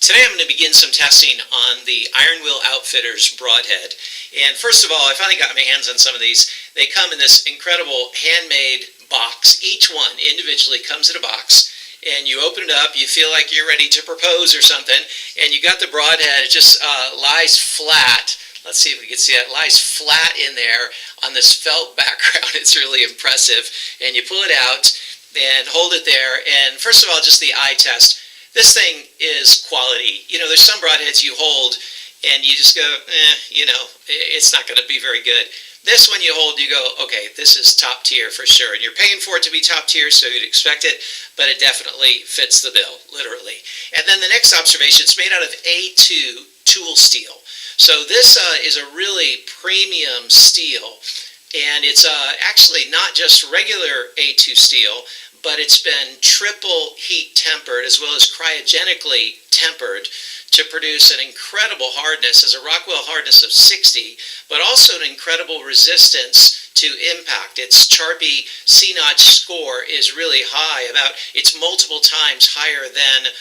Today I'm going to begin some testing on the Iron Will Outfitters Broadhead. And first of all, I finally got my hands on some of these. They come in this incredible handmade box. Each one individually comes in a box, and you open it up, you feel like you're ready to propose or something, and you got the broadhead. It just lies flat. Let's see if we can see it. It lies flat in there on this felt background. It's really impressive. And you pull it out and hold it there. And first of all, just the eye test. This thing is quality. You know, there's some broadheads you hold and you just go, it's not going to be very good. This one you hold, you go, okay, this is top tier for sure. And you're paying for it to be top tier, so you'd expect it, but it definitely fits the bill, literally. And then the next observation, it's made out of A2 tool steel. So this is a really premium steel, and it's actually not just regular A2 steel, but it's been triple heat tempered as well as cryogenically tempered to produce an incredible hardness, as a Rockwell hardness of 60, but also an incredible resistance to impact. Its Charpy C-notch score is really high, it's multiple times higher than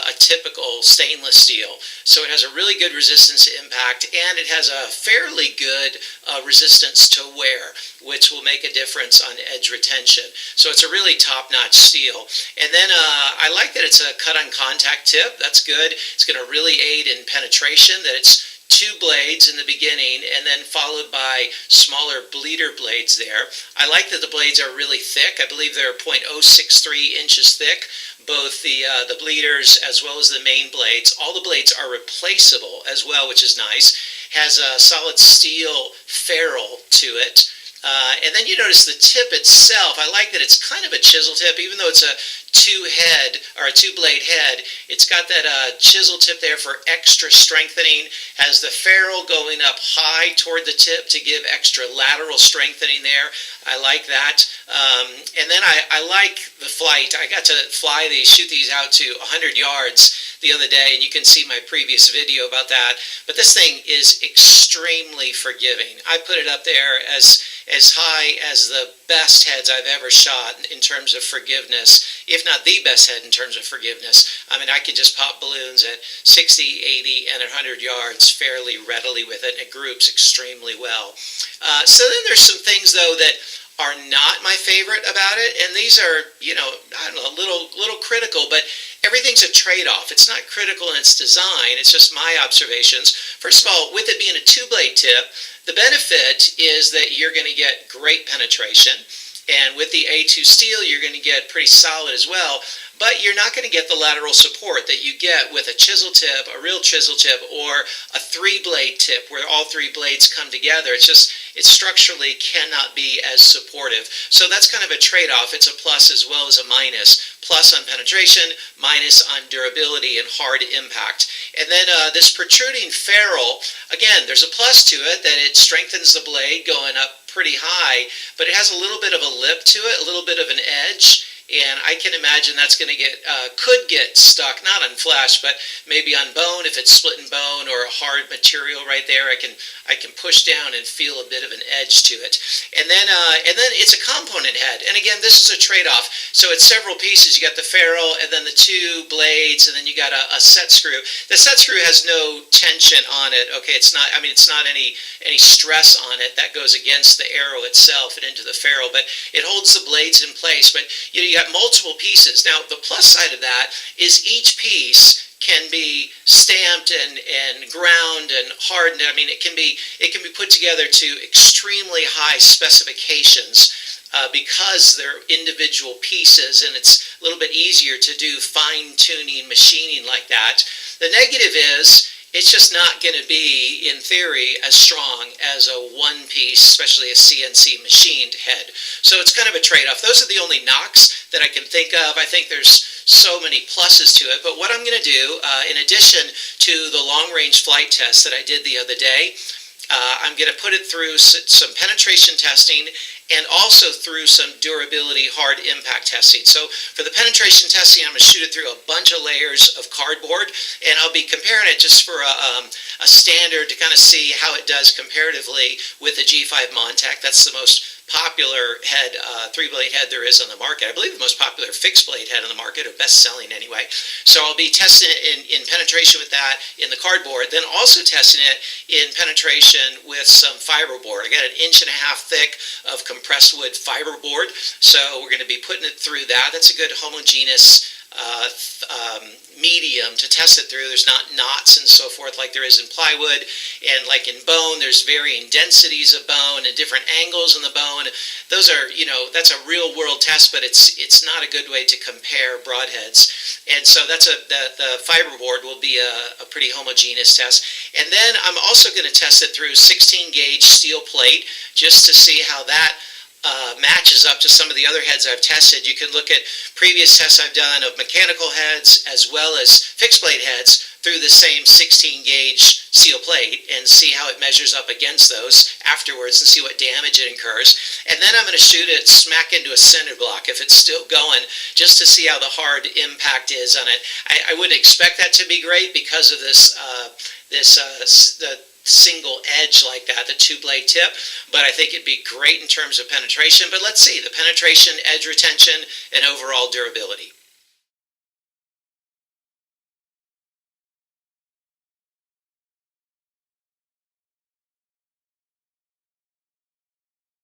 a typical stainless steel. So it has a really good resistance to impact, and it has a fairly good resistance to wear, which will make a difference on edge retention. So it's a really top-notch steel. And then I like that it's a cut-on-contact tip. That's good. It's going to really aid in penetration, that it's two blades in the beginning and then followed by smaller bleeder blades there. I like that the blades are really thick. I believe they're 0.063 inches thick, both the bleeders as well as the main blades. All the blades are replaceable as well, which is nice. Has a solid steel ferrule to it. And then you notice the tip itself. I like that it's kind of a chisel tip, even though it's a two-blade head. It's got that chisel tip there for extra strengthening. Has the ferrule going up high toward the tip to give extra lateral strengthening there. I like that. And then I like the flight. I got to shoot these out to 100 yards the other day, and you can see my previous video about that. But this thing is extremely forgiving. I put it up there as high as the best heads I've ever shot in terms of forgiveness, if not the best head in terms of forgiveness. I mean, I could just pop balloons at 60, 80, and 100 yards fairly readily with it, and it groups extremely well. So then there's some things, though, that are not my favorite about it, and these are, I don't know, a little critical, but everything's a trade-off. It's not critical in its design, it's just my observations. First of all, with it being a two-blade tip, the benefit is that you're going to get great penetration, and with the A2 steel, you're going to get pretty solid as well, but you're not going to get the lateral support that you get with a chisel tip, a real chisel tip, or a three-blade tip where all three blades come together. It structurally cannot be as supportive. So that's kind of a trade-off. It's a plus as well as a minus. Plus on penetration, minus on durability and hard impact. And then this protruding ferrule, again, there's a plus to it, that it strengthens the blade going up pretty high, but it has a little bit of a lip to it, a little bit of an edge. And I can imagine that's going to could get stuck, not on flesh, but maybe on bone. If it's split in bone or a hard material right there, I can push down and feel a bit of an edge to it. And then it's a component head. And again, this is a trade-off. So it's several pieces. You got the ferrule, and then the two blades, and then you got a set screw. The set screw has no tension on it. Okay, it's not any stress on it. That goes against the arrow itself and into the ferrule, but it holds the blades in place. But you got multiple pieces. Now, the plus side of that is each piece can be stamped and ground and hardened. I mean, it can be put together to extremely high specifications because they're individual pieces, and it's a little bit easier to do fine-tuning, machining like that. The negative is it's just not going to be, in theory, as strong as a one-piece, especially a CNC machined head. So it's kind of a trade-off. Those are the only knocks that I can think of. I think there's so many pluses to it. But what I'm going to do, in addition to the long-range flight test that I did the other day, I'm going to put it through some penetration testing and also through some durability hard impact testing. So for the penetration testing, I'm going to shoot it through a bunch of layers of cardboard, and I'll be comparing it just for a standard to kind of see how it does comparatively with the G5 Montec. That's the most popular head, 3-blade head there is on the market. I believe the most popular fixed blade head on the market, or best selling anyway. So I'll be testing it in penetration with that in the cardboard, then also testing it in penetration with some fiberboard. I got 1.5 inches thick of compressed wood fiberboard, so we're going to be putting it through that. That's a good homogeneous medium to test it through. There's not knots and so forth like there is in plywood, and like in bone there's varying densities of bone and different angles in the bone. Those are, that's a real world test, but it's not a good way to compare broadheads. And so the fiberboard will be a pretty homogeneous test. And then I'm also going to test it through 16 gauge steel plate just to see how that matches up to some of the other heads I've tested. You can look at previous tests I've done of mechanical heads as well as fixed blade heads through the same 16 gauge steel plate and see how it measures up against those afterwards and see what damage it incurs. And then I'm going to shoot it smack into a cinder block if it's still going, just to see how the hard impact is on it. I wouldn't expect that to be great because of this the single edge like that, the 2-blade tip, but I think it'd be great in terms of penetration. But let's see, the penetration, edge retention, and overall durability.